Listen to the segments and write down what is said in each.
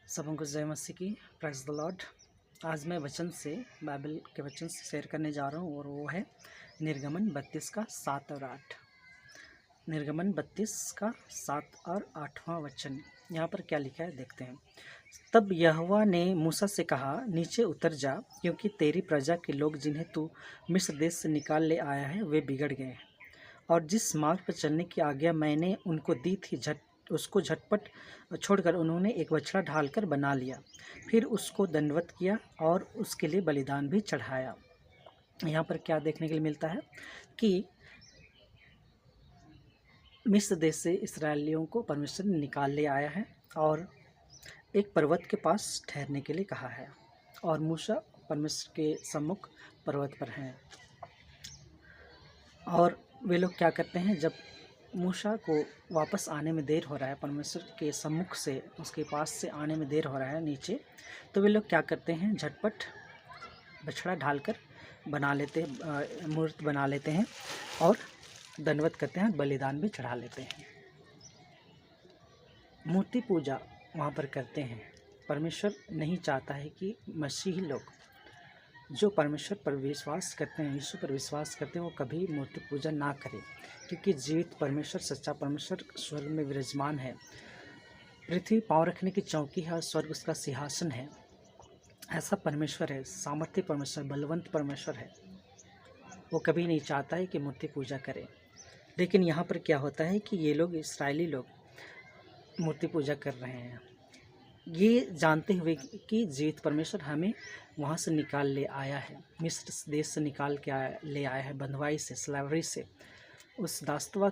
सबको जय मसीह की। Praise the Lord. आज मैं वचन से बाइबल के वचन से शेयर करने जा रहा हूँ और वो है निर्गमन 32 का 7 और 8। निर्गमन 32 का 7 और 8वां वचन। यहाँ पर क्या लिखा है देखते हैं। तब यहोवा ने मूसा से कहा, नीचे उतर जा, क्योंकि तेरी प्रजा के लोग जिन्हें तू मिस्र देश से निकाल ले आया है वे बिगड़ गए हैं, और जिस मार्ग पर चलने की आज्ञा मैंने उनको दी थी उसको झटपट छोड़कर उन्होंने एक बछड़ा ढालकर बना लिया। फिर उसको दंडवत किया और उसके लिए बलिदान भी चढ़ाया। यहाँ पर क्या देखने के लिए मिलता है कि मिस्र देश से इस्राएलियों को परमेश्वर ने निकाल ले आया है और एक पर्वत के पास ठहरने के लिए कहा है, और मूसा परमेश्वर के सम्मुख पर्वत पर हैं। और वे लोग क्या करते हैं, जब मूसा को वापस आने में देर हो रहा है, परमेश्वर के सम्मुख से उसके पास से आने में देर हो रहा है नीचे, तो वे लोग क्या करते हैं, झटपट बछड़ा ढालकर बना लेते हैं, मूर्त बना लेते हैं और दंडवत करते हैं, बलिदान भी चढ़ा लेते हैं। मूर्ति पूजा वहाँ पर करते हैं। परमेश्वर नहीं चाहता है कि मसीही लोग जो परमेश्वर पर विश्वास करते हैं, यीशु पर विश्वास करते हैं, वो कभी मूर्ति पूजा ना करें, क्योंकि जीवित परमेश्वर, सच्चा परमेश्वर स्वर्ग में विराजमान है। पृथ्वी पाँव रखने की चौकी है और स्वर्ग उसका सिंहासन है। ऐसा परमेश्वर है, सामर्थ्य परमेश्वर, बलवंत परमेश्वर है। वो कभी नहीं चाहता है कि मूर्ति पूजा करें। लेकिन यहाँ पर क्या होता है कि ये लोग, इस्राएली लोग, मूर्ति पूजा कर रहे हैं, ये जानते हुए कि जीवित परमेश्वर हमें वहाँ से निकाल ले आया है, मिस्र देश से निकाल के ले आया है, बंधुआई से, स्लेवरी से, उस दासत्व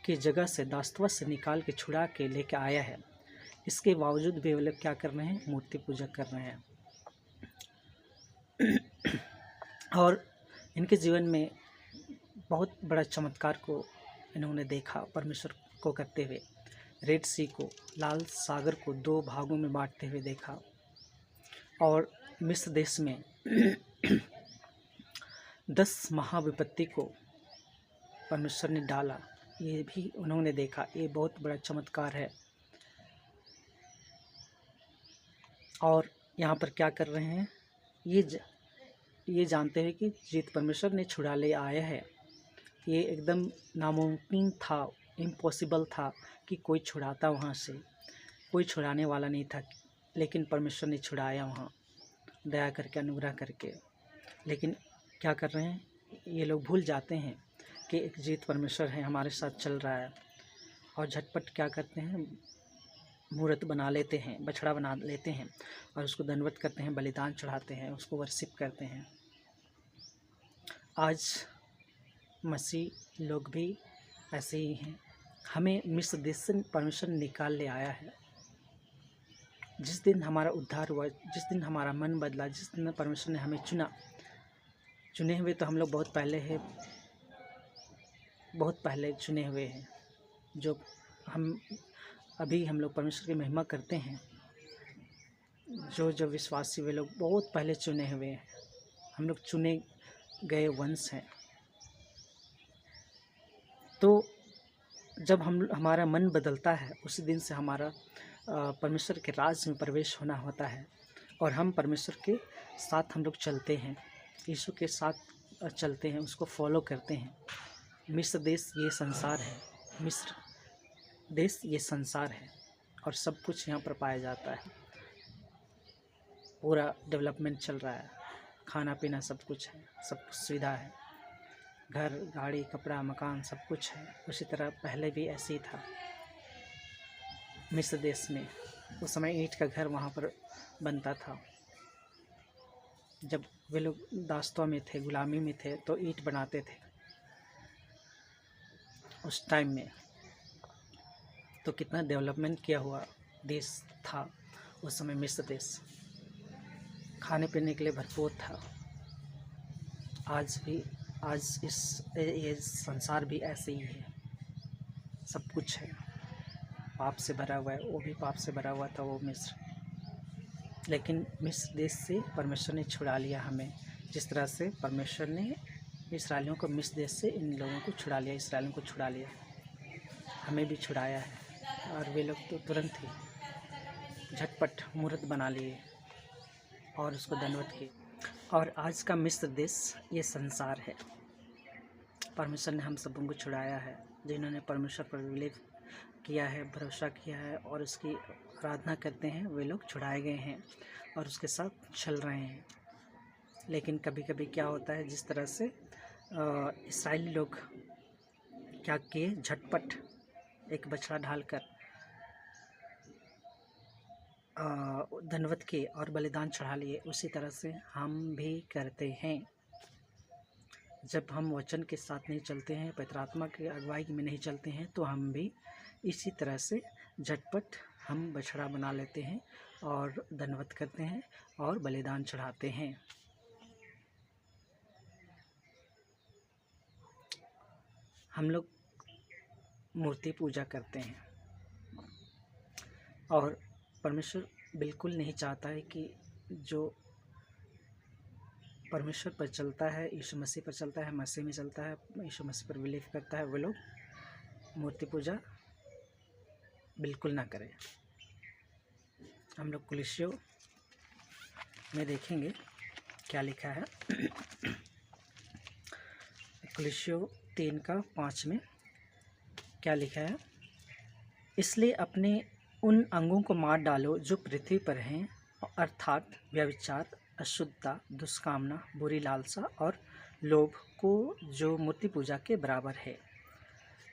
की जगह से, दासत्व से निकाल के छुड़ा के लेके आया है। इसके बावजूद भी वे लोग क्या कर रहे हैं, मूर्ति पूजा कर रहे हैं। और इनके जीवन में बहुत बड़ा चमत्कार को इन्होंने देखा, परमेश्वर को करते हुए। रेड सी को, लाल सागर को 2 भागों में बांटते हुए देखा, और मिस्र देश में 10 महाविपत्ति को परमेश्वर ने डाला, ये भी उन्होंने देखा। ये बहुत बड़ा चमत्कार है। और यहाँ पर क्या कर रहे हैं, ये जानते हैं कि जीवित परमेश्वर ने छुड़ा ले आया है। ये एकदम नामुमकिन था, इम्पॉसिबल था कि कोई छुड़ाता, वहाँ से कोई छुड़ाने वाला नहीं था, लेकिन परमेश्वर ने छुड़ाया वहाँ, दया करके, अनुग्रह करके। लेकिन क्या कर रहे हैं, ये लोग भूल जाते हैं कि एक जीवित परमेश्वर है, हमारे साथ चल रहा है, और झटपट क्या करते हैं, मूर्त बना लेते हैं, बछड़ा बना लेते हैं और उसको दंडवत करते हैं, बलिदान चढ़ाते हैं, उसको वर्शिप करते हैं। आज मसीह लोग भी ऐसे ही हैं। हमें मिस्र देश से परमेश्वर निकाल ले आया है। जिस दिन हमारा उद्धार हुआ, जिस दिन हमारा मन बदला, जिस दिन परमेश्वर ने हमें चुने हुए तो हम लोग बहुत पहले चुने हुए हैं। जो हम लोग परमेश्वर की महिमा करते हैं, जो विश्वासी वे लोग बहुत पहले चुने हुए हैं। हम लोग चुने गए वंश हैं। तो जब हमारा मन बदलता है, उसी दिन से हमारा परमेश्वर के राज में प्रवेश होना होता है, और हम परमेश्वर के साथ हम लोग चलते हैं, यीशु के साथ चलते हैं, उसको फॉलो करते हैं। मिस्र देश ये संसार है, मिस्र देश ये संसार है, और सब कुछ यहाँ पर पाया जाता है। पूरा डेवलपमेंट चल रहा है, खाना पीना सब कुछ है, सब कुछ सुविधा है, घर, गाड़ी, कपड़ा, मकान, सब कुछ है। उसी तरह पहले भी ऐसे ही था मिस्र देश में। उस समय ईंट का घर वहाँ पर बनता था। जब वे लोग दासत्व में थे, गुलामी में थे, तो ईंट बनाते थे उस टाइम में। तो कितना डेवलपमेंट किया हुआ देश था उस समय मिस्र देश। खाने पीने के लिए भरपूर था। आज ये संसार भी ऐसे ही है, सब कुछ है, पाप से भरा हुआ है। वो भी पाप से भरा हुआ था वो मिस्र, लेकिन मिस्र देश से परमेश्वर ने छुड़ा लिया हमें। जिस तरह से परमेश्वर ने इस्राएलियों को मिस्र देश से इन लोगों को छुड़ा लिया, इस्राएलियों को छुड़ा लिया, हमें भी छुड़ाया है। और वे लोग तो तुरंत ही झटपट मूर्त बना लिए और उसको दंडवत किए। और आज का मिस्र देश ये संसार है। परमेश्वर ने हम सबों को छुड़ाया है। जिन्होंने परमेश्वर पर बिलीव किया है, भरोसा किया है और उसकी आराधना करते हैं, वे लोग छुड़ाए गए हैं और उसके साथ चल रहे हैं। लेकिन कभी कभी क्या होता है, जिस तरह से इस्राएली लोग क्या किए, झटपट एक बछड़ा ढालकर दंडवत किए और बलिदान चढ़ा लिए, उसी तरह से हम भी करते हैं। जब हम वचन के साथ नहीं चलते हैं, पवित्र आत्मा की अगुवाई में नहीं चलते हैं, तो हम भी इसी तरह से झटपट हम बछड़ा बना लेते हैं और दंडवत करते हैं और बलिदान चढ़ाते हैं। हम लोग मूर्ति पूजा करते हैं और परमेश्वर बिल्कुल नहीं चाहता है कि जो परमेश्वर पर चलता है, यीशु मसीह पर चलता है, मसीह में चलता है, यीशु मसीह पर बिलीव करता है, वे लोग मूर्ति पूजा बिल्कुल ना करें। हम लोग कुलिस्सियों में देखेंगे क्या लिखा है। कुलिस्सियों 3:5 में क्या लिखा है, इसलिए अपने उन अंगों को मार डालो जो पृथ्वी पर हैं, अर्थात व्यभिचार, अशुद्धता, दुष्कामना, बुरी लालसा और लोभ को, जो मूर्ति पूजा के बराबर है।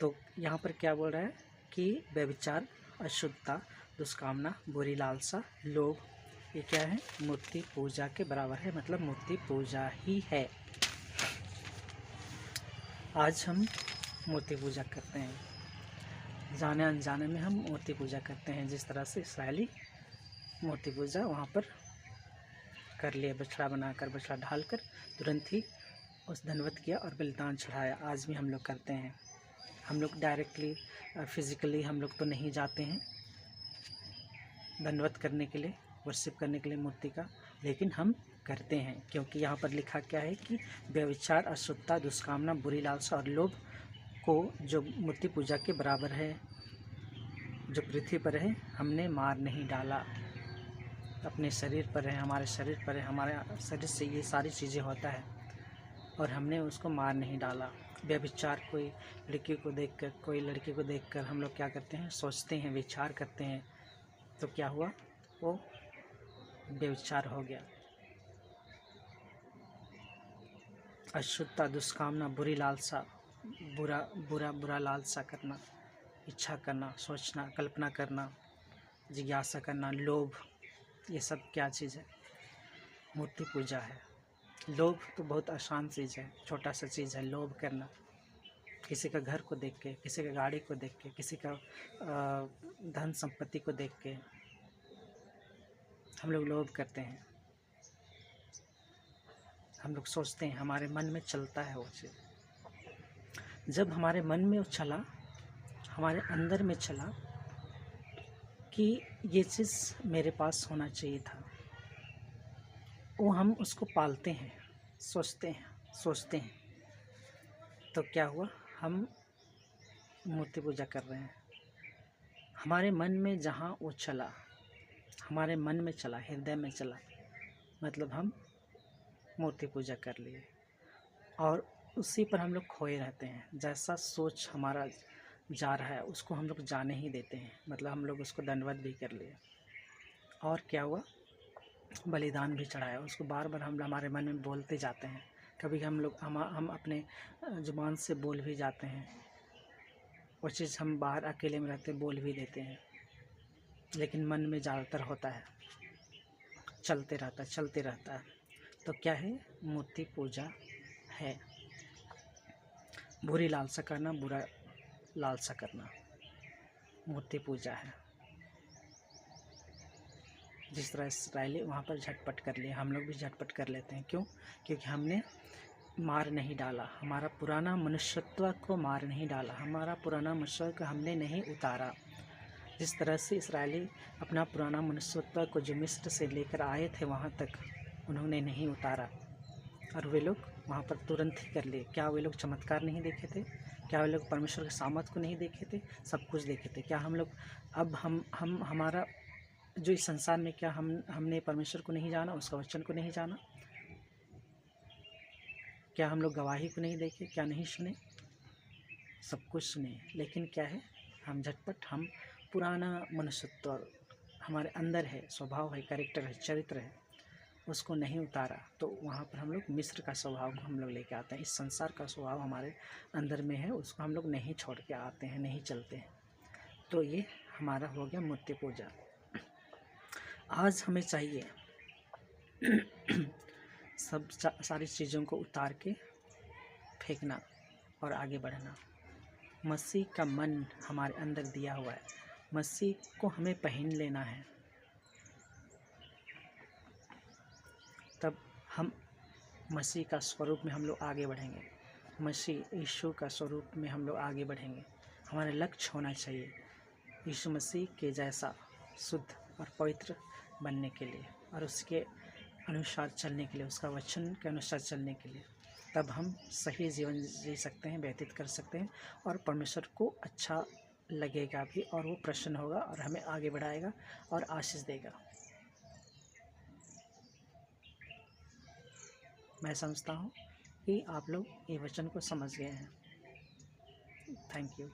तो यहाँ पर क्या बोल रहा है कि व्यभिचार, अशुद्धता, दुष्कामना, बुरी लालसा, लोभ, ये क्या है, मूर्ति पूजा के बराबर है, मतलब मूर्ति पूजा ही है। आज हम मूर्ति पूजा करते हैं, जाने अनजाने में हम मूर्ति पूजा करते हैं। जिस तरह से इस्राएली मूर्ति पूजा वहाँ पर कर लिए, बछड़ा बनाकर, बछड़ा ढालकर तुरंत ही उस दंडवत किया और बलिदान चढ़ाया। आज भी हम लोग करते हैं। हम लोग डायरेक्टली फिज़िकली हम लोग तो नहीं जाते हैं दंडवत करने के लिए, वर्शिप करने के लिए मूर्ति का, लेकिन हम करते हैं, क्योंकि यहाँ पर लिखा क्या है कि व्यभिचार, अशुद्धता, दुष्कामना, बुरी लालसा और लोभ को, जो मूर्ति पूजा के बराबर है, जो पृथ्वी पर है, हमने मार नहीं डाला। अपने शरीर पर है, हमारे शरीर पर है, हमारे शरीर से ये सारी चीज़ें होता है और हमने उसको मार नहीं डाला। व्यभिचार, कोई लड़की को देखकर, कोई लड़की को देखकर हम लोग क्या करते हैं, सोचते हैं, विचार करते हैं, तो क्या हुआ, वो व्यभिचार हो गया। अशुद्धता, दुष्कामना, बुरी लालसा, बुरा लालसा करना, इच्छा करना, सोचना, कल्पना करना, जिज्ञासा करना, लोभ, ये सब क्या चीज़ है, मूर्ति पूजा है। लोभ तो बहुत आसान चीज़ है, छोटा सा चीज़ है लोभ करना। किसी का घर को देख के, किसी का गाड़ी को देख के, किसी का धन संपत्ति को देख के हम लोग लोभ करते हैं। हम लोग सोचते हैं, हमारे मन में चलता है वो चीज़। जब हमारे मन में वो चला, हमारे अंदर में चला कि ये चीज़ मेरे पास होना चाहिए था, वो हम उसको पालते हैं, सोचते हैं, तो क्या हुआ, हम मूर्ति पूजा कर रहे हैं। हमारे मन में जहाँ वो चला, हमारे मन में चला, हृदय में चला, मतलब हम मूर्ति पूजा कर लिए और उसी पर हम लोग खोए रहते हैं। जैसा सोच हमारा जा रहा है उसको हम लोग जाने ही देते हैं, मतलब हम लोग उसको दंडवत भी कर लिए और क्या हुआ, बलिदान भी चढ़ाया। उसको बार बार हम हमारे मन में बोलते जाते हैं। कभी हम अपने ज़ुबान से बोल भी जाते हैं, वो चीज़ हम बाहर अकेले में रहते बोल भी देते हैं, लेकिन मन में ज़्यादातर होता है, चलते रहता है। तो क्या है, मूर्ति पूजा है। बुरी लालसा करना, बुरा लालसा करना मूर्ति पूजा है। जिस तरह इस्राएली वहाँ पर झटपट कर लिए, हम लोग भी झटपट कर लेते हैं। क्यों? क्योंकि हमने मार नहीं डाला, हमारा पुराना मनुष्यत्व को मार नहीं डाला, हमारा पुराना मनुष्य को हमने नहीं उतारा। जिस तरह से इस्राएली अपना पुराना मनुष्यत्व को जो मिस्र से लेकर आए थे वहाँ तक उन्होंने नहीं उतारा और वे लोग वहाँ पर तुरंत ही कर लिए। क्या वे लोग चमत्कार नहीं देखे थे? क्या वे लोग परमेश्वर के सामर्थ को नहीं देखे थे? सब कुछ देखे थे। क्या हम लोग अब हम हमारा जो इस संसार में क्या हमने परमेश्वर को नहीं जाना, उसका वचन को नहीं जाना? क्या हम लोग गवाही को नहीं देखे? क्या नहीं सुने? सब कुछ सुने, लेकिन क्या है, हम झटपट हम पुराना मनुष्यत्व हमारे अंदर है, स्वभाव है, कैरेक्टर है, चरित्र है, उसको नहीं उतारा। तो वहाँ पर हम लोग मिस्र का स्वभाव को हम लोग लेके आते हैं। इस संसार का स्वभाव हमारे अंदर में है, उसको हम लोग नहीं छोड़ के आते हैं, नहीं चलते हैं। तो ये हमारा हो गया मूर्ति पूजा। आज हमें चाहिए सब सारी चीज़ों को उतार के फेंकना और आगे बढ़ना। मसीह का मन हमारे अंदर दिया हुआ है, मसीह को हमें पहन लेना है, तब हम मसीह का स्वरूप में हम लोग आगे बढ़ेंगे। मसीह यीशु का स्वरूप में हम लोग आगे बढ़ेंगे। हमारा लक्ष्य होना चाहिए यीशु मसीह के जैसा शुद्ध और पवित्र बनने के लिए और उसके अनुसार चलने के लिए, उसका वचन के अनुसार चलने के लिए। तब हम सही जीवन जी सकते हैं, व्यतीत कर सकते हैं और परमेश्वर को अच्छा लगेगा भी और वो प्रसन्न होगा और हमें आगे बढ़ाएगा और आशीष देगा। मैं समझता हूँ कि आप लोग ये वचन को समझ गए हैं। Thank you.